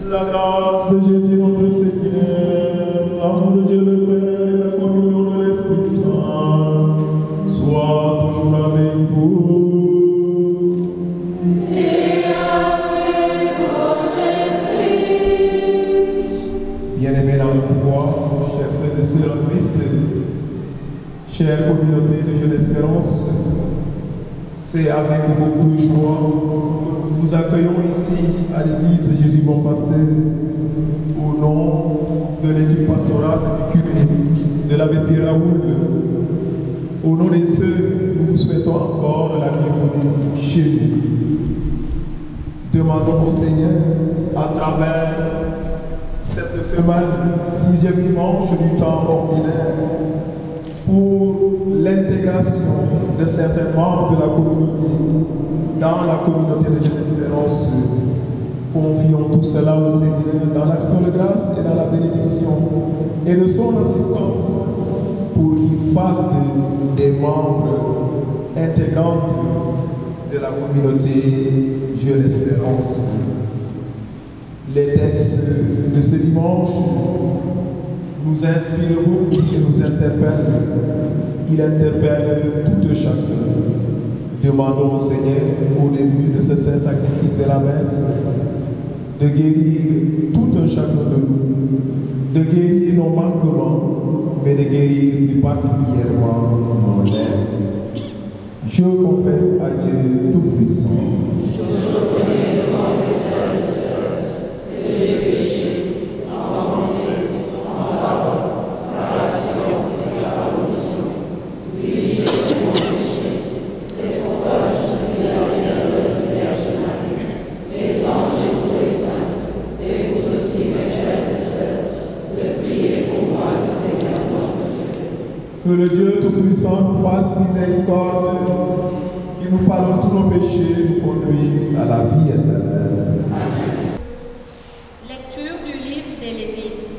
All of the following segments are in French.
La grâce de Jésus notre Seigneur, l'amour de Dieu le Père et la communion de l'Esprit Saint soient toujours avec vous. Et avec votre esprit. Bien-aimés dans le foi, chers frères et sœurs en Christ, chère communauté de Jeunes Espérance, c'est avec beaucoup de joie que nous vous accueillons ici à l'église Jésus Bon Pasteur au nom de l'équipe pastorale du curé de l'abbé Pierre Raoul. Au nom des sœurs, nous vous souhaitons encore la bienvenue chez nous. Demandons au Seigneur à travers cette semaine, 6e dimanche du temps ordinaire, pour l'intégration de certains membres de la communauté dans la communauté de Jeunes Espérance. Confions tout cela au Seigneur dans l'action de grâce et dans la bénédiction et de son assistance pour qu'il fasse des membres intégrants de la communauté Jeunes Espérance. Les textes de ce dimanche nous inspirent beaucoup et nous interpellent. Il interpelle tout chacun. Demandons au Seigneur, au début de ce saint sacrifice de la messe, de guérir tout un chacun de nous, de guérir nos manquements, mais de guérir plus particulièrement nos lèvres. Je confesse à Dieu Tout-Puissant. Que le Dieu Tout-Puissant nous fasse miséricorde, qui nous pardonne tous nos péchés, nous conduise à la vie éternelle. Amen. Lecture du livre des Lévites.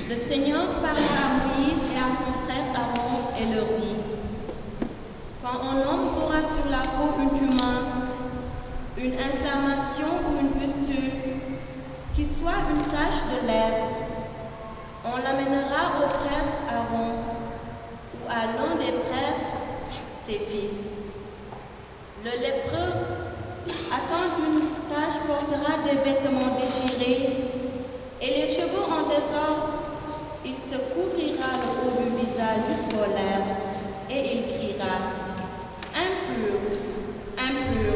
Le Seigneur parla à Moïse et à son frère Aaron et leur dit: quand un homme aura sur la peau une tumeur, une inflammation ou une pustule, qui soit une tache de lèpre, on l'amènera au prêtre Aaron ou à l'un des prêtres, ses fils. Le lépreux, atteint d'une tache, portera des vêtements déchirés et les cheveux en désordre. Il se couvrira le haut du visage jusqu'aux lèvres et il criera: impur, impur.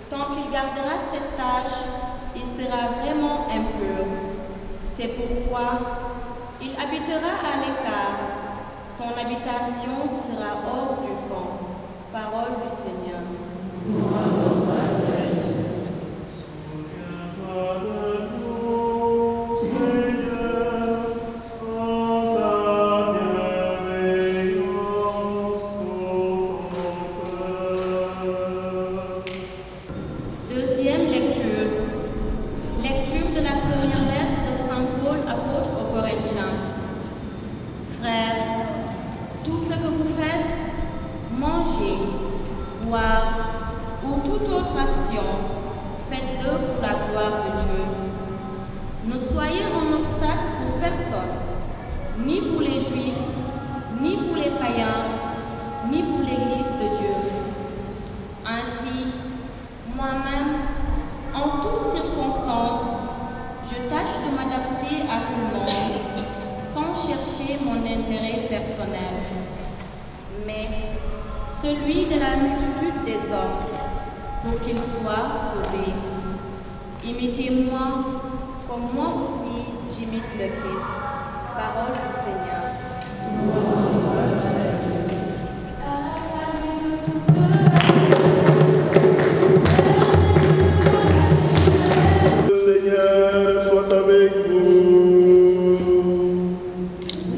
Tant qu'il gardera cette tache, il sera vraiment impur. C'est pourquoi il habitera à l'écart, son habitation sera hors du camp. Parole du Seigneur. Souviens-toi de nous, Seigneur, en ta bienveillance pour ton cœur. Deuxième lecture. Lecture de la première lettre de Saint Paul, apôtre aux Corinthiens. Frères, tout ce que vous faites, manger, boire ou toute autre action, faites-le pour la gloire de Dieu. Ne soyez un obstacle pour personne, ni pour les Juifs, ni pour les païens, ni pour l'Église de Dieu. Ainsi, moi-même, en toutes circonstances, je tâche de m'adapter à tout le monde, sans chercher mon intérêt personnel, mais celui de la multitude des hommes, pour qu'ils soient sauvés. Imitez-moi, comme moi aussi j'imite le Christ. Parole du Seigneur. Le Seigneur soit avec vous.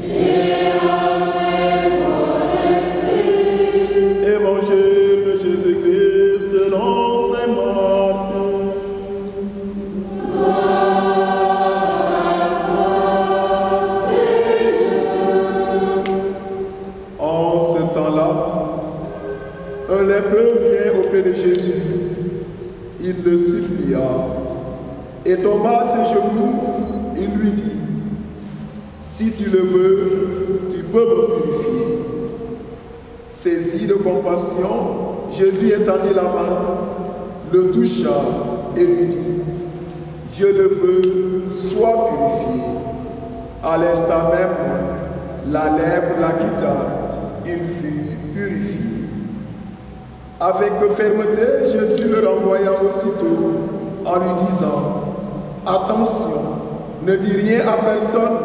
Et avec votre esprit. Évangile de Jésus-Christ selon saint Marc. En ce temps-là, lépreux vient auprès de Jésus. Il le supplia: et tomba à ses genoux. Il lui dit, si tu le veux, tu peux me purifier. Saisi de compassion, Jésus étendit la main, le toucha et lui dit, je le veux, sois purifié. À l'instant même, la lèpre la quitta, il fut purifié. Avec fermeté, Jésus le renvoya aussitôt en lui disant, attention, ne dis rien à personne,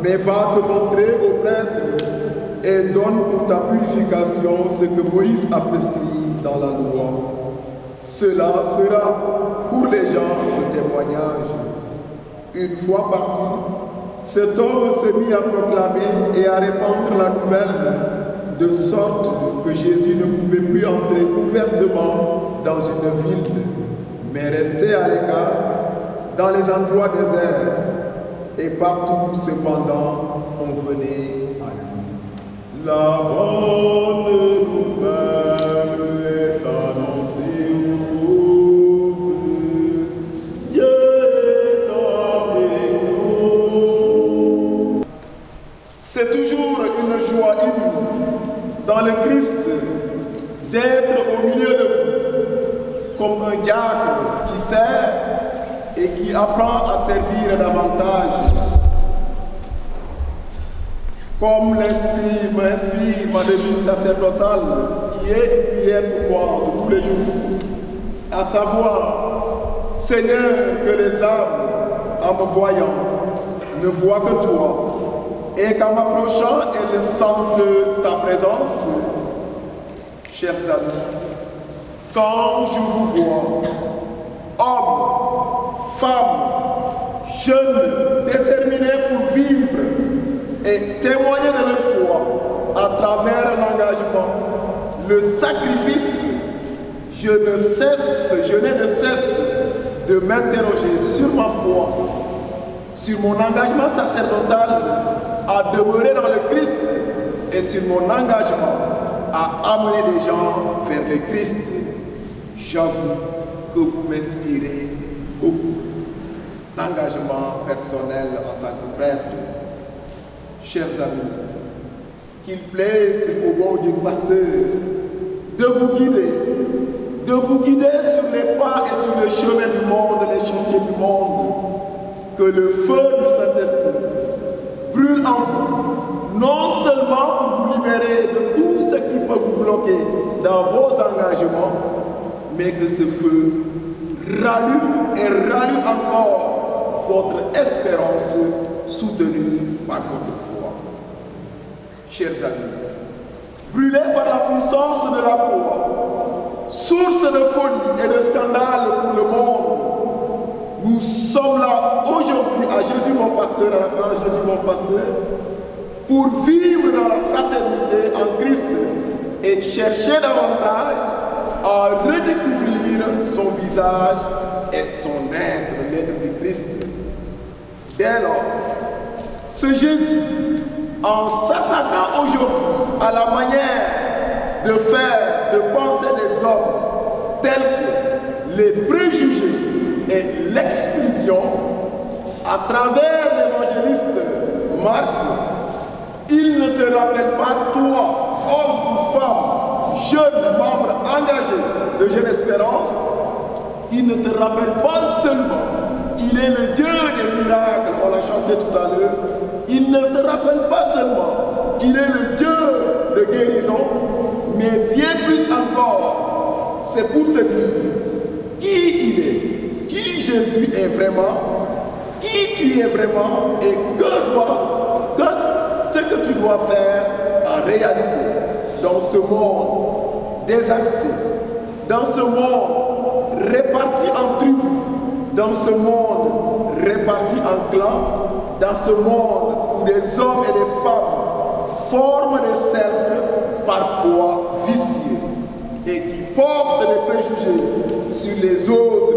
mais va te montrer au prêtre et donne pour ta purification ce que Moïse a prescrit dans la loi. Cela sera pour les gens un témoignage. Une fois parti, cet homme se mit à proclamer et à répandre la nouvelle, de sorte que Jésus ne pouvait plus entrer ouvertement dans une ville, mais restait à l'écart dans les endroits déserts, et partout cependant on venait à lui. La bonne nouvelle est annoncée aux pauvres. Dieu est avec nous. C'est toujours une joie inouïe dans le Christ d'être au milieu de vous, comme un diacre qui sert et qui apprend à servir davantage. Comme l'Esprit m'inspire ma devise sacerdotale, qui est une prière pour moi de tous les jours, à savoir, Seigneur, que les âmes, en me voyant, ne voient que toi, et qu'en m'approchant, elles sentent ta présence. Chers amis, quand je vous vois, hommes, femmes, jeunes, déterminés pour vivre et témoigner de leur foi à travers l'engagement, le sacrifice, je n'ai de cesse de m'interroger sur ma foi, sur mon engagement sacerdotal à demeurer dans le Christ et sur mon engagement à amener des gens vers le Christ. J'avoue que vous m'inspirez beaucoup d'engagement personnel en tant que prêtre. Chers amis, qu'il plaise au bon Dieu pasteur de vous guider sur les pas et sur le chemin du monde, les chantiers du monde, que le feu du Saint-Esprit brûle en vous, non seulement pour vous libérer de tout ce qui peut vous bloquer dans vos engagements, mais que ce feu rallume et rallume encore votre espérance soutenue par votre foi. Chers amis, brûlés par la puissance de la foi, source de folie et de scandale pour le monde, nous sommes là aujourd'hui à Jésus mon pasteur, à la parole Jésus mon pasteur, pour vivre dans la fraternité en Christ et chercher davantage à redécouvrir son visage et son être, l'être du Christ. Dès lors, ce Jésus, en s'attaquant aujourd'hui à la manière de faire, de penser des hommes, tels que les préjugés et l'exclusion, à travers l'évangéliste Marc, il ne te rappelle pas, toi, homme ou femme, jeune membre engagé de Jeune Espérance, il ne te rappelle pas seulement qu'il est le Dieu des miracles, on l'a chanté tout à l'heure, il ne te rappelle pas seulement qu'il est le Dieu de guérison, mais bien plus encore, c'est pour te dire qui il est, qui Jésus est vraiment, qui tu es vraiment et ce que tu dois faire en réalité dans ce monde désaxé, dans ce monde réparti en tribus, dans ce monde réparti en clans, dans ce monde où des hommes et des femmes forment des cercles parfois vicieux et qui portent des préjugés sur les autres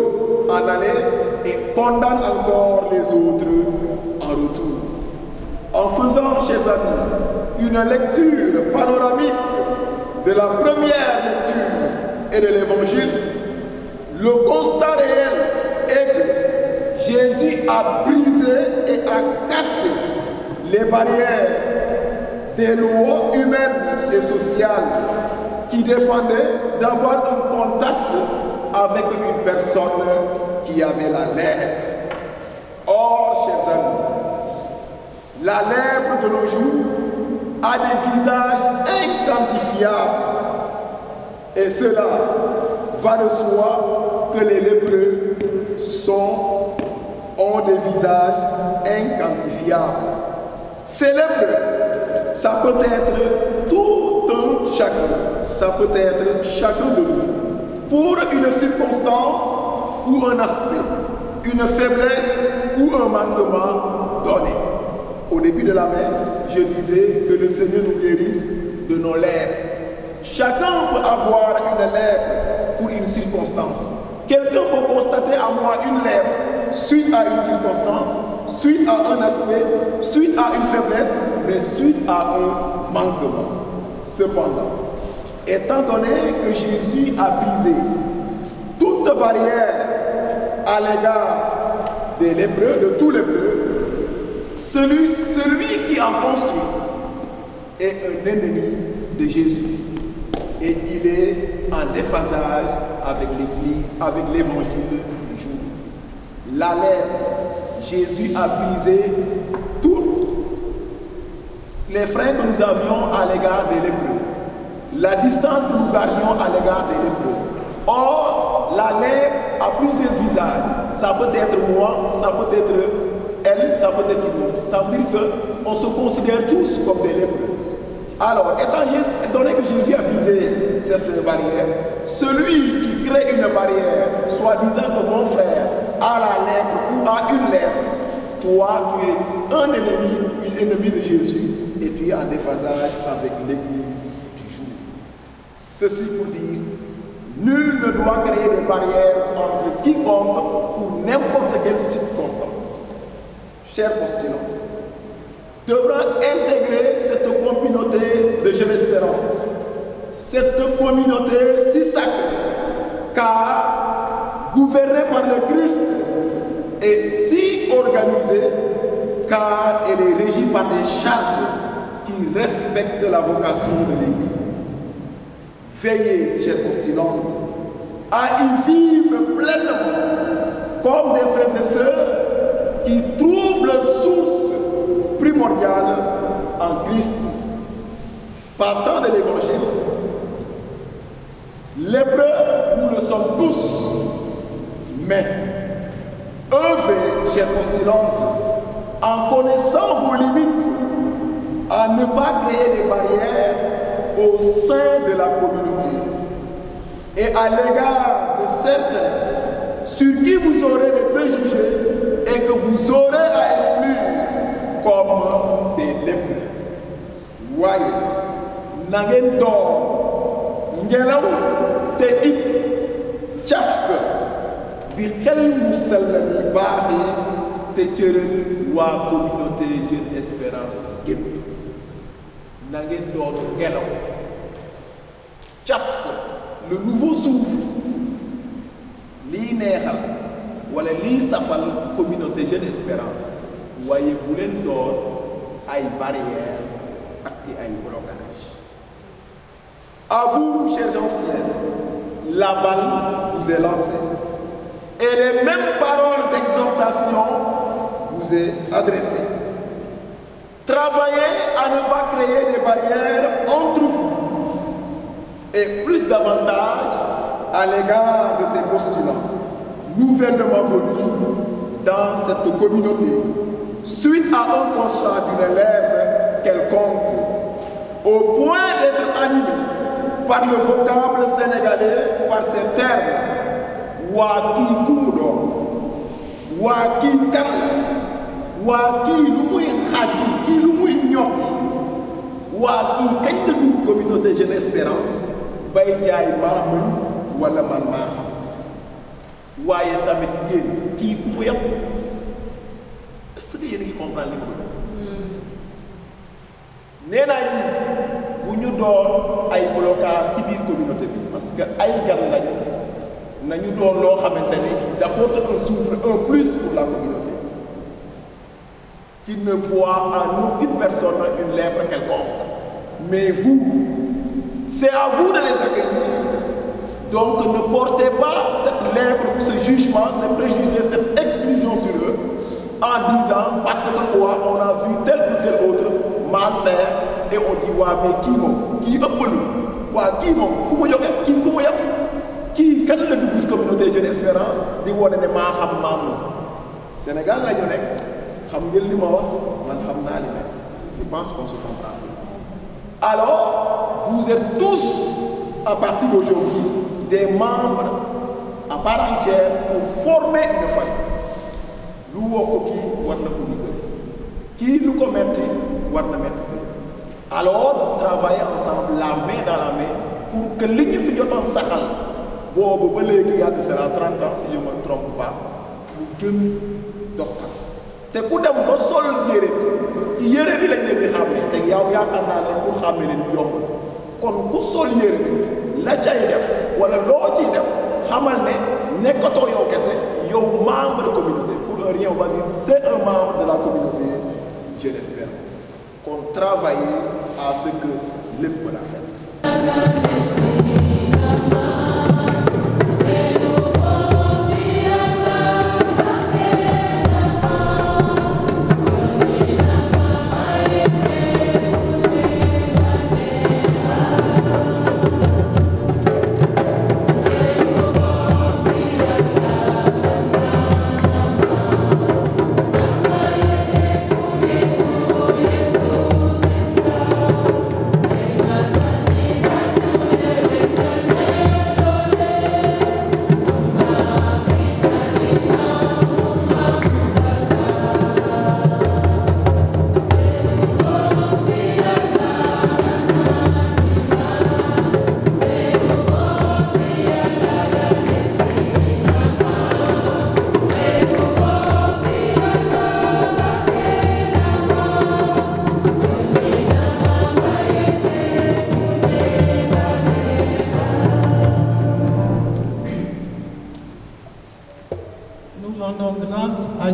en aller et condamnent encore les autres en retour. En faisant, chers amis, une lecture panoramique de la première lecture et de l'évangile, le constat réel est que Jésus a brisé et a cassé les barrières des lois humaines et sociales qui défendaient d'avoir un contact avec une personne qui avait la lèpre. Or, chers amis, la lèpre de nos jours a des visages inquantifiables. Et cela va de soi que les lépreux ont des visages inquantifiables. Ces lépreux, ça peut être tout un chacun, ça peut être chacun de nous, pour une circonstance ou un aspect, une faiblesse ou un manquement donné. Au début de la messe, je disais que le Seigneur nous guérisse de nos lèpres. Chacun peut avoir une lèpre pour une circonstance. Quelqu'un peut constater à moi une lèpre suite à une circonstance, suite à un aspect, suite à une faiblesse, mais suite à un manquement. Cependant, étant donné que Jésus a brisé toute barrière à l'égard des lépreux, de tous les lépreux, celui qui en construit est un ennemi de Jésus. Et il est en déphasage avec l'Église, avec l'évangile du jour. La lèpre, Jésus a brisé tous les freins que nous avions à l'égard des lépreux, la distance que nous gardions à l'égard des lépreux. Or, la lèpre a plusieurs visages. Ça peut être moi, ça peut être elle, ça peut être une autre. Ça veut dire qu'on se considère tous comme des lépreux. Alors, étant donné que Jésus a brisé cette barrière, celui qui crée une barrière, soi-disant que mon frère a la lèpre ou a une lèpre, toi, tu es un ennemi de Jésus et tu es en déphasage avec l'Église du jour. Ceci pour dire, nul ne doit créer des barrières entre quiconque pour n'importe quelle circonstance. Chers postulants, devra intégrer cette communauté de Jeune Espérance, cette communauté si sacrée, car gouvernée par le Christ et si organisée, car elle est régie par des chartes qui respectent la vocation de l'Église. Veillez, chers postulantes, à y vivre pleinement comme des frères et sœurs qui trouvent leur source primordiale en Christ. Partant de l'Évangile, lépreux, nous le sommes tous, mais œuvrez, chers postulantes, en connaissant vos limites, à ne pas créer des barrières au sein de la communauté et à l'égard de certains sur qui vous aurez des préjugés et que vous aurez à exclure comme des lépreux. Voyez, Nangen dor, ngelaw te it chafka bi xel mu sell mi baaxee te cëral waa communauté Jeune Espérance gépp. Nangen dor ngelaw chafka le nouveau souffle lii neexal wala lii safal communauté Jeune Espérance. Voyez, vous leen door ay barrières ak ay blocages. À vous, chers anciens, la balle vous est lancée et les mêmes paroles d'exhortation vous est adressées. Travaillez à ne pas créer des barrières entre vous et plus davantage à l'égard de ces postulants nouvellement venus dans cette communauté suite à un constat d'une lèpre quelconque, au point d'être animé par le vocable sénégalais, par ces termes, Waki Kudo, Waki Kase, Waki Louis Haki, Ki Louis Nyoki, Waki Kaïdou, communauté Jeune Espérance, Baïdiaï Mamoun, Wala Manma, Waye Tamit Yen, Ki Kouyam. Est-ce que vous comprenez ce que je veux dire? Nous avons des blocages dans la communauté parce que nous avons ils apportent un souffle, un plus pour la communauté. qui ne voient en aucune personne une lèpre quelconque. Mais vous, c'est à vous de les accueillir. Donc ne portez pas cette lèpre, ce jugement, ces préjugés, cette exclusion sur eux, en disant parce que quoi, on a vu tel ou tel autre mal faire, et on dit ouais, mais qui qui kan la dugg ci communauté Jeune Espérance di wane ne maa xam maam la Sénégal la ñu nekk xam ngeen li ma wax man xam naa li nekk je pense qu'on se comprend. Alors vous êtes tous à partir d'aujourd'hui des membres à part entière pour former une famille. Lu woo ko kii war na ko liggéey kii lu ko metti war na metti. Alors vous travaillez ensemble la main dans la main pour que li ñu fi jotoon saxal boobu ba léegi yàgg sera 30 ans si je ne me trompe pas lu gën doxal te ku dem ba sol yére bi ci yére bi lañ leen di xàmmee te yow yaakaar naa ne ku xàmmee leen yomb kon ku sol yére bi la cay def wala loo ciy def xamal ne nekkatoo yow kese yow membre de communauté pour un rien on va dire c'est un membre de la communauté Jeune Espérance qu'on travaille à ce que lépp rafet.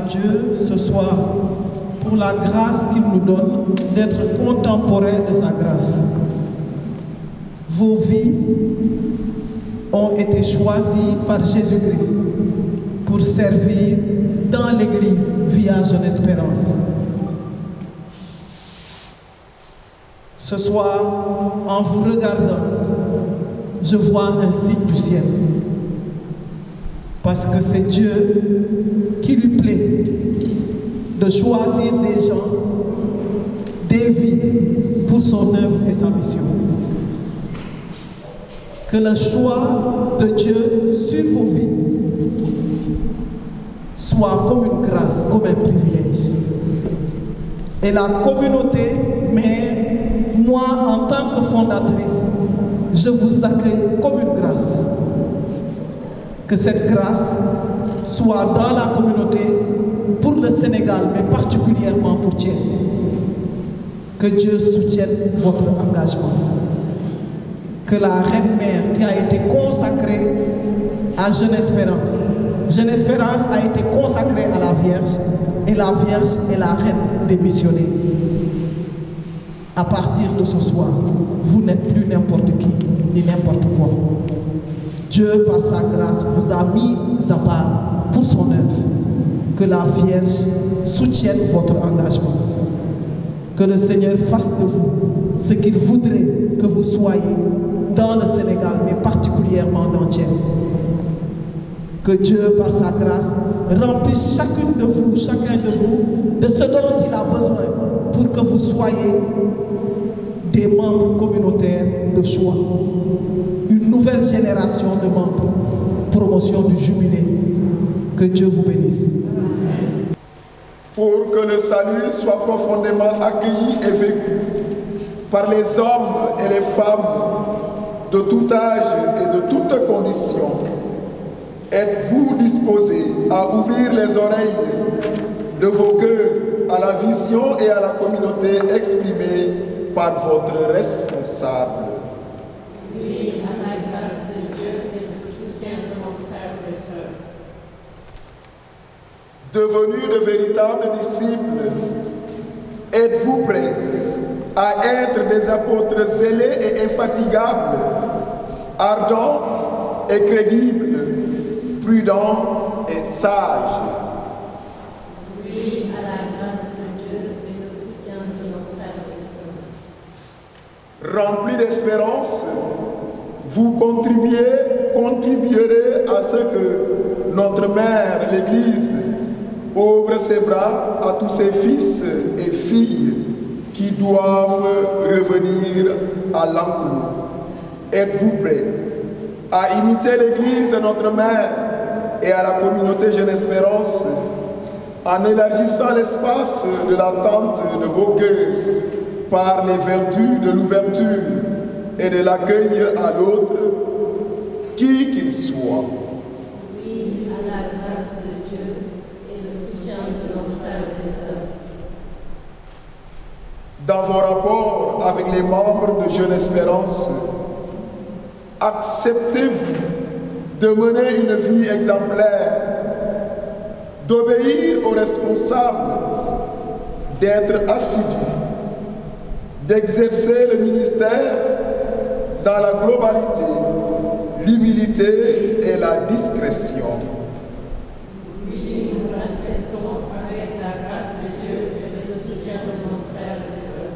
Dieu ce soir pour la grâce qu'il nous donne d'être contemporains de sa grâce. Vos vies ont été choisies par Jésus-Christ pour servir dans l'Église via Jeune Espérance. Ce soir, en vous regardant, je vois un signe du ciel. Parce que c'est Dieu qui lui plaît de choisir des gens, des vies pour son œuvre et sa mission. Que le choix de Dieu sur vos vies soit comme une grâce, comme un privilège. Et la communauté, mais moi en tant que fondatrice, je vous accueille comme une grâce. Que cette grâce soit dans la communauté pour le Sénégal, mais particulièrement pour Thiès. Que Dieu soutienne votre engagement. Que la Reine Mère qui a été consacrée à Jeune Espérance, Jeune Espérance a été consacrée à la Vierge, et la Vierge est la Reine des missionnaires. À partir de ce soir, vous n'êtes plus n'importe qui, ni n'importe quoi. Dieu, par sa grâce, vous a mis à part pour son œuvre. Que la Vierge soutienne votre engagement. Que le Seigneur fasse de vous ce qu'il voudrait que vous soyez dans le Sénégal, mais particulièrement dans Thiès. Que Dieu, par sa grâce, remplisse chacune de vous, chacun de vous, de ce dont il a besoin pour que vous soyez des membres communautaires de choix. Une nouvelle génération de membres. Promotion du jubilé. Que Dieu vous bénisse. Pour que le salut soit profondément accueilli et vécu par les hommes et les femmes de tout âge et de toutes conditions, êtes-vous disposés à ouvrir les oreilles de vos cœurs à la vision et à la communauté exprimée par votre responsable? Oui, à la grâce de Dieu et le soutien de nos frères et sœurs. Devenus de véritables disciples Êtes-vous prêts à être des apôtres zélés et infatigables, ardents et crédibles, prudents et sages? Oui, à la grâce de Dieu et le soutien de nos frères et sœurs. Remplis d'espérance, vous contribuerez à ce que notre mère, l'Église, ouvre ses bras à tous ses fils et filles qui doivent revenir à l'enclos. Êtes-vous prêts à imiter l'Église, notre mère, et à la communauté Jeune Espérance, en élargissant l'espace de l'attente de vos cœurs par les vertus de l'ouverture et de l'accueil à l'autre, qui qu'il soit? Oui, à la grâce de Dieu et le soutien de nos frères et sœurs. Dans vos rapports avec les membres de Jeune Espérance, acceptez-vous de mener une vie exemplaire, d'obéir aux responsables, d'être assidus, d'exercer le ministère dans la globalité, l'humilité et la discrétion. Oui, nous acceptons avec la grâce de Dieu et le soutien de nos frères et sœurs.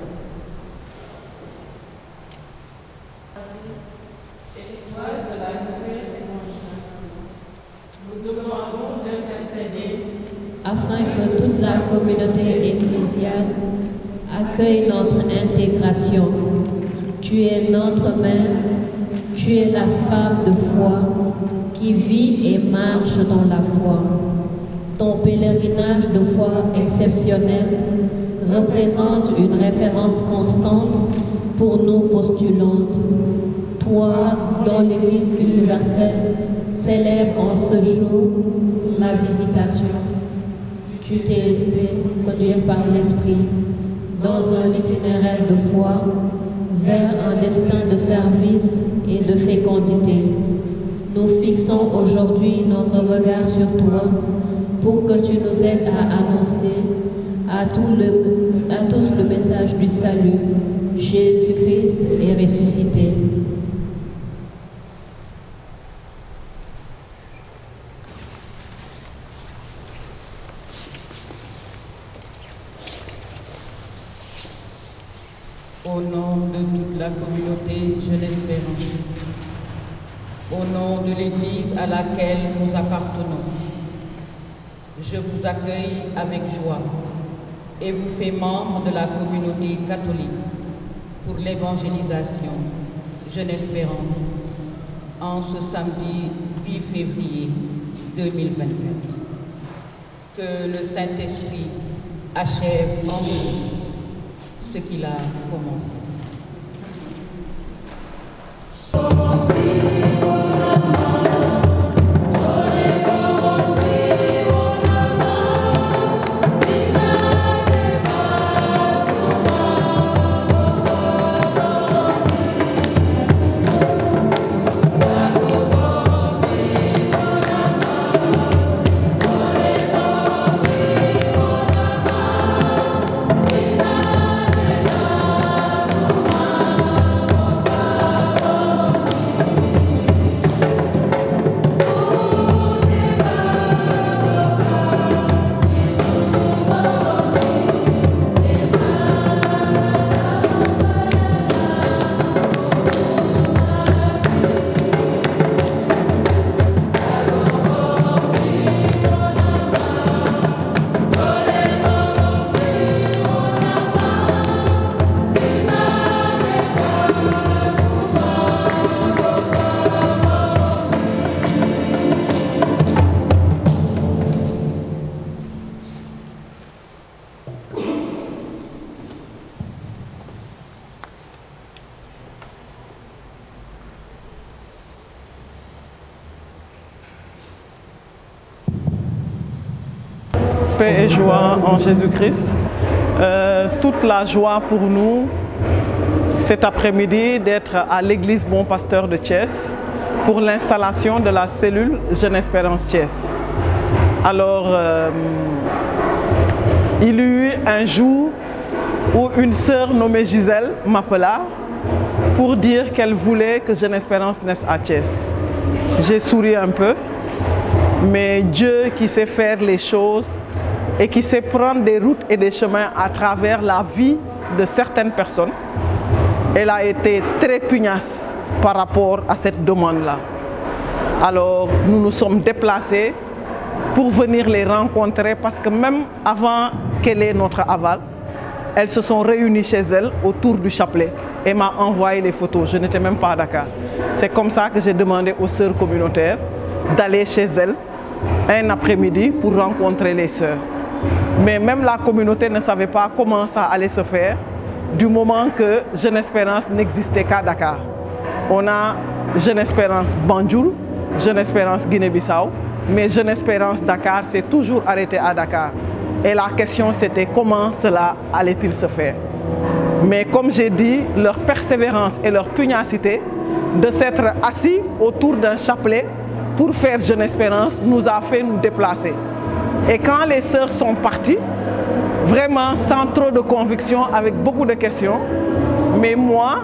Étoile de la nouvelle évangélisation, nous demandons d'intercéder afin que toute la communauté ecclésiale accueille notre intégration. Tu es notre mère, tu es la femme de foi qui vit et marche dans la foi. Ton pèlerinage de foi exceptionnel représente une référence constante pour nous postulantes. Toi, dont l'Église universelle célèbre en ce jour la visitation, tu t'es laissé conduire par l'Esprit dans un itinéraire de foi vers un destin de service et de fécondité. Nous fixons aujourd'hui notre regard sur toi pour que tu nous aides à annoncer à tous le message du salut. Jésus-Christ est ressuscité. Au nom de toute la communauté Jeune Espérance, au nom de l'Église à laquelle nous appartenons, je vous accueille avec joie et vous fais membre de la communauté catholique pour l'évangélisation Jeune Espérance en ce samedi 10 février 2024. Que le Saint-Esprit achève en vous ce qu'il a commencé. Paix et joie en Jésus-Christ. Toute la joie pour nous cet après-midi d'être à l'église Bon Pasteur de Thiès pour l'installation de la cellule Jeune Espérance Thiès. Alors, il y a eu un jour où une sœur nommée Gisèle m'appela pour dire qu'elle voulait que Jeune Espérance naisse à Thiès. J'ai souri un peu, mais Dieu qui sait faire les choses et qui sait prendre des routes et des chemins à travers la vie de certaines personnes, elle a été très pugnace par rapport à cette demande-là. Alors nous nous sommes déplacés pour venir les rencontrer parce que même avant qu'elle ait notre aval, elles se sont réunies chez elles autour du chapelet et m'a envoyé les photos. Je n'étais même pas à Dakar. C'est comme ça que j'ai demandé aux sœurs communautaires d'aller chez elles un après-midi pour rencontrer les sœurs. Mais même la communauté ne savait pas comment ça allait se faire du moment que Jeune Espérance n'existait qu'à Dakar. On a Jeune Espérance Banjul, Jeune Espérance Guinée-Bissau, mais Jeune Espérance Dakar s'est toujours arrêté à Dakar. Et la question c'était comment cela allait-il se faire. Mais comme j'ai dit, leur persévérance et leur pugnacité de s'être assis autour d'un chapelet pour faire Jeune Espérance nous a fait nous déplacer. Et quand les sœurs sont parties, vraiment sans trop de conviction, avec beaucoup de questions, mais moi,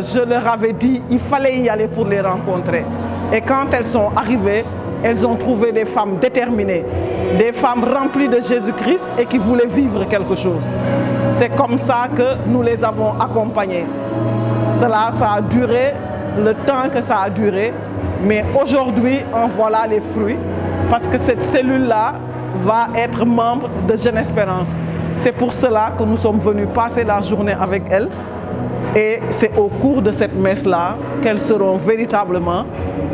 je leur avais dit qu'il fallait y aller pour les rencontrer. Et quand elles sont arrivées, elles ont trouvé des femmes déterminées, des femmes remplies de Jésus-Christ et qui voulaient vivre quelque chose. C'est comme ça que nous les avons accompagnées. Cela, ça a duré le temps que ça a duré, mais aujourd'hui, en voilà les fruits, parce que cette cellule-là va être membre de Jeune Espérance. C'est pour cela que nous sommes venus passer la journée avec elles. Et c'est au cours de cette messe-là qu'elles seront véritablement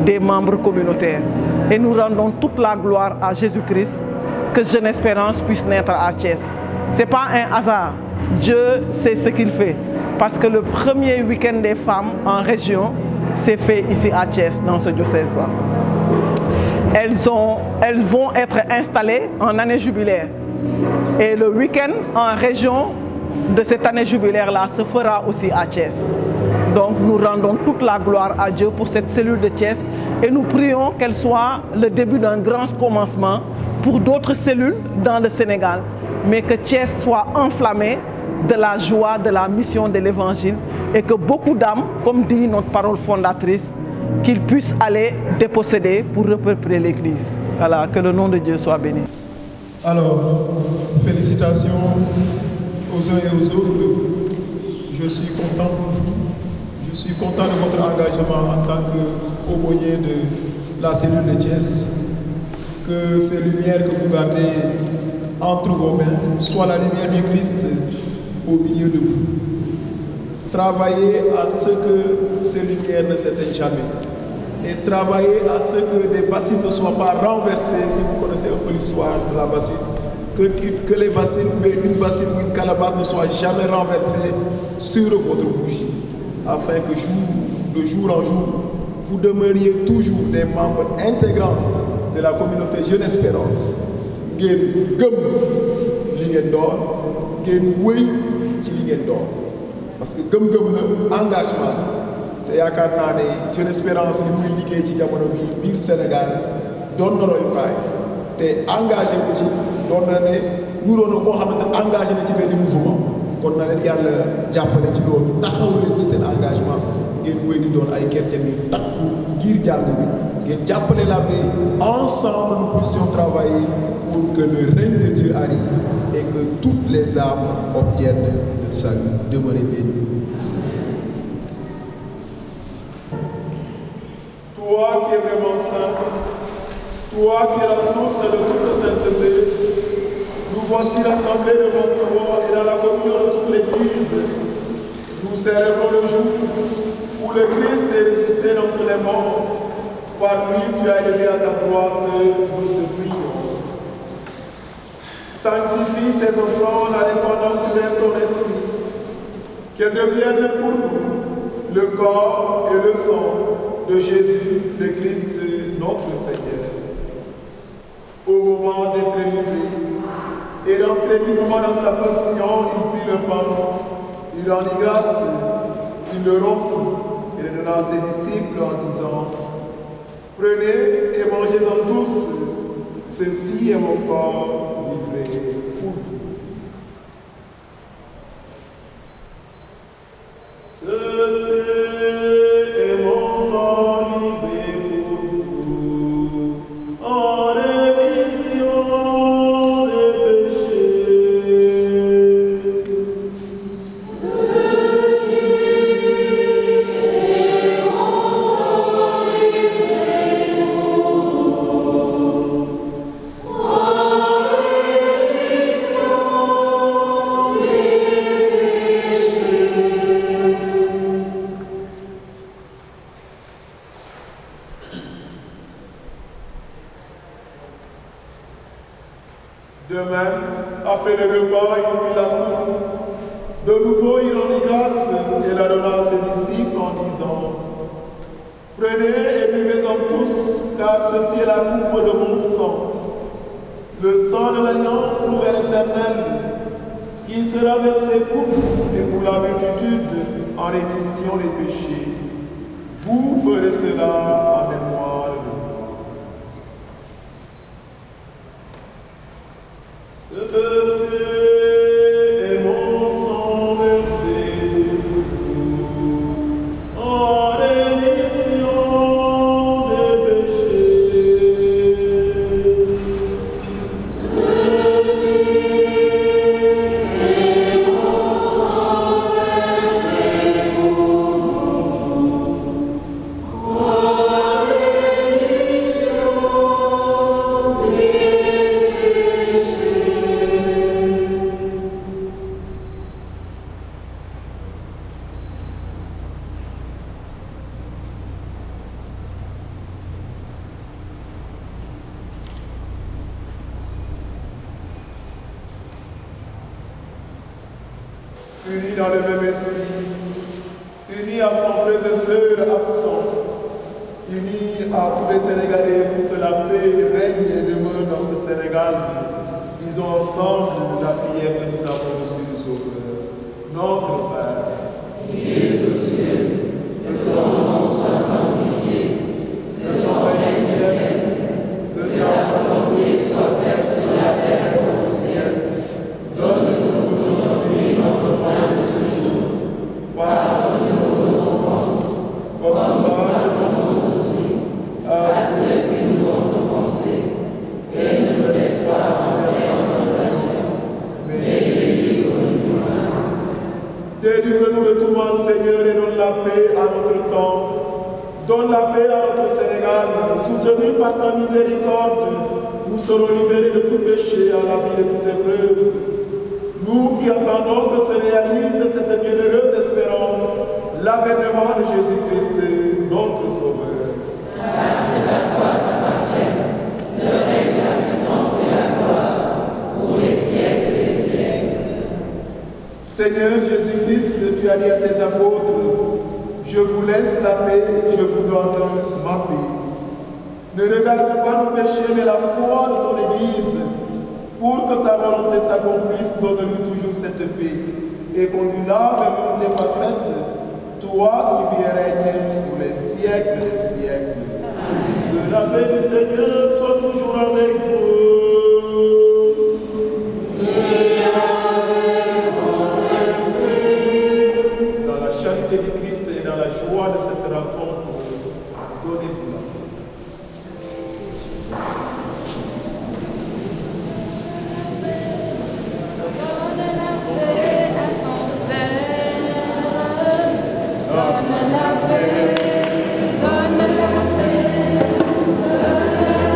des membres communautaires. Et nous rendons toute la gloire à Jésus-Christ que Jeune Espérance puisse naître à Thiès. Ce n'est pas un hasard. Dieu sait ce qu'il fait. Parce que le premier week-end des femmes en région s'est fait ici à Thiès, dans ce diocèse-là. Elles vont être installées en année jubilaire. Et le week-end en région de cette année jubilaire-là se fera aussi à Thiès. Donc nous rendons toute la gloire à Dieu pour cette cellule de Thiès et nous prions qu'elle soit le début d'un grand commencement pour d'autres cellules dans le Sénégal, mais que Thiès soit enflammée de la joie de la mission de l'Évangile et que beaucoup d'âmes, comme dit notre parole fondatrice, qu'ils puissent aller déposséder pour repeupler l'Église. Voilà, que le nom de Dieu soit béni. Alors, félicitations aux uns et aux autres. Je suis content pour vous. Je suis content de votre engagement en tant qu'aumônier de la cellule de Thiès. Que ces lumières que vous gardez entre vos mains soient la lumière du Christ au milieu de vous. Travaillez à ce que ces lumières ne s'éteignent jamais. Et travaillez à ce que des bassines ne soient pas renversées, si vous connaissez un peu l'histoire de la bassine. Que les bassines, une bassine ou une calebasse ne soit jamais renversée sur votre bouche. Afin que de jour en jour, vous demeuriez toujours des membres intégrants de la communauté Jeune Espérance. Ngeen gëm li ngeen doon, ngeen wëy ci li ngeen doon. Parce que gëm-gëm la engagement te yaakaar naa ne Jeune Espérance li muy liggéey ci jamono bi biir Sénégal doon na royukaay te engagé wu ci doon na ne nuróo na koo xamante ne engagé na ci benn mouvement kon na leen yàlla jàppale ci loolu taxaw leen ci seen engagement ngeen wéy di doon ay chrétien yu takku ngir jàll bi ngeen jàppale la paix. Ensemble nous puissions travailler pour que le règne de Dieu arrive et que toutes les âmes obtiennent le salut. Demeurez bénis. Toi qui es vraiment saint, toi qui es la source de toute sainteté, nous voici rassemblés devant toi et dans la communion de toute l'Église. Nous célébrons le jour où le Christ est ressuscité d'entre les morts. Par lui, tu as élevé à ta droite, nous te prions. Sanctifie ces offrandes à l'indépendance de ton esprit, qu'elles deviennent pour nous le corps et le sang de Jésus, le Christ, notre Seigneur. Au moment d'être livré et d'entrer librement dans sa passion, il prit le pain, il rendit grâce, il le rompit et le donna à ses disciples en disant: prenez et mangez-en tous, ceci est mon corps livré pour vous. De même, après le repas, il prit la coupe. De nouveau, il rendit grâce et la donna à ses disciples en disant: Prenez et buvez-en tous, car ceci est la coupe de mon sang, le sang de l'alliance nouvelle éternelle, qui sera versé pour vous et pour la multitude en rémission des péchés. Vous ferez cela en mémoire de moi. Ceci est mon sang versé pour vous en rémission des péchés. Ceci est mon sang versé pour vous en rémission des péchés. Unis dans le même esprit, unis à nos frères et sœurs absents, unis à tous les Sénégalais pour que la paix règne et demeure dans ce Sénégal. Disons ensemble la prière que nous avons reçue du Sauveur. Notre Père, qui es au ciel, que ton nom soit sanctifié, que ton règne vienne, que ta volonté soit faite sur la terre comme au ciel. Donne-nous aujourd'hui notre pain de ce jour. Pardonne-nous nos offenses, comme nous pardonnons aussi à ceux qui nous ont offensés. Et ne me laisse pas entrer en tentation, mais délivre-nous du mal. Délivre-nous de tout mal, Seigneur, et donne la paix à notre temps. Donne la paix à notre Sénégal, soutenu par ta miséricorde. Nous serons libérés de tout péché, à l'abri de toute épreuve. Nous qui attendons que se réalise cette bienheureuse espérance, l'avènement de Jésus-Christ, notre Sauveur. Car c'est à toi qu'appartiennent le règne, la puissance et la gloire, pour les siècles des siècles. Seigneur Jésus-Christ, tu as dit à tes apôtres, je vous laisse la paix, je vous donne ma paix. Ne regarde pas nos péchés, mais la foi de ton Église. Pour que ta volonté s'accomplisse, donne-nous toujours cette paix et conduis-la vers l'unité parfaite, toi qui viens régner pour les siècles des siècles. Que la paix du Seigneur soit toujours avec vous. Et avec votre esprit. Dans la charité du Christ et dans la joie de cette rencontre, donnez-vous la paix. Donne la paix, donne la paix, donne la paix.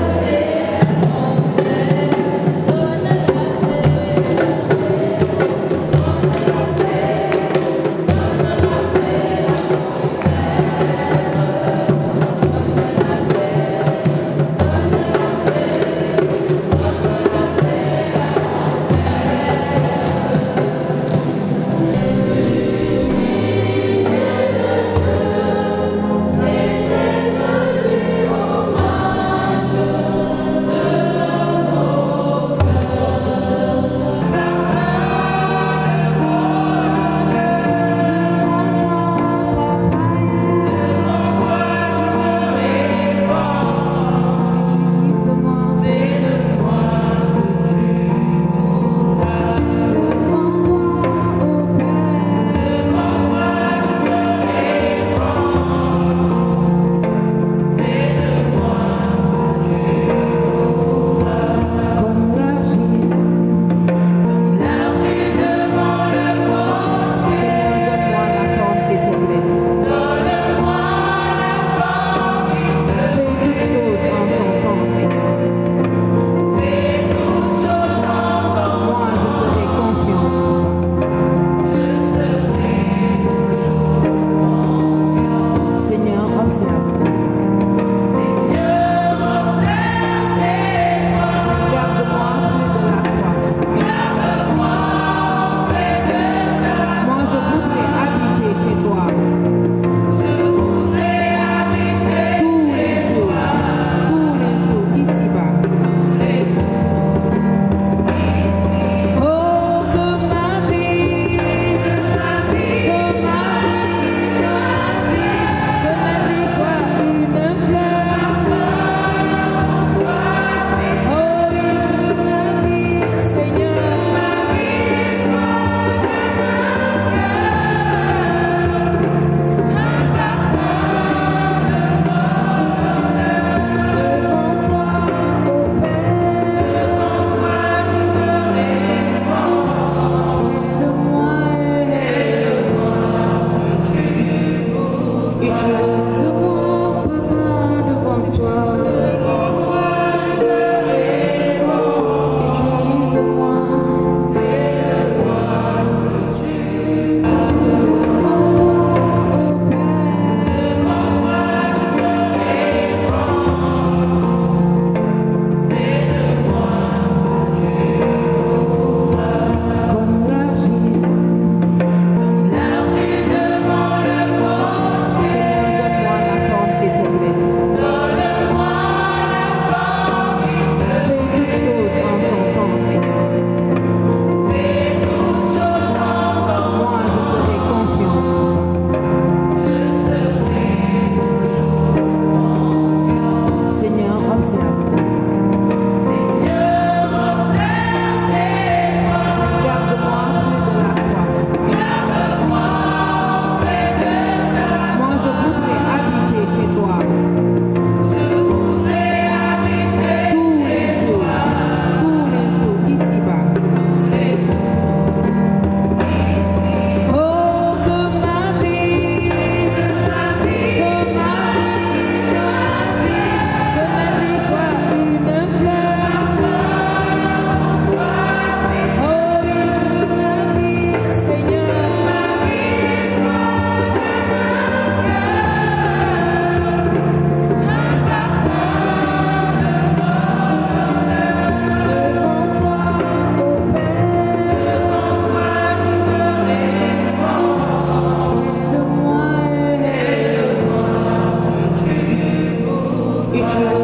spirituelle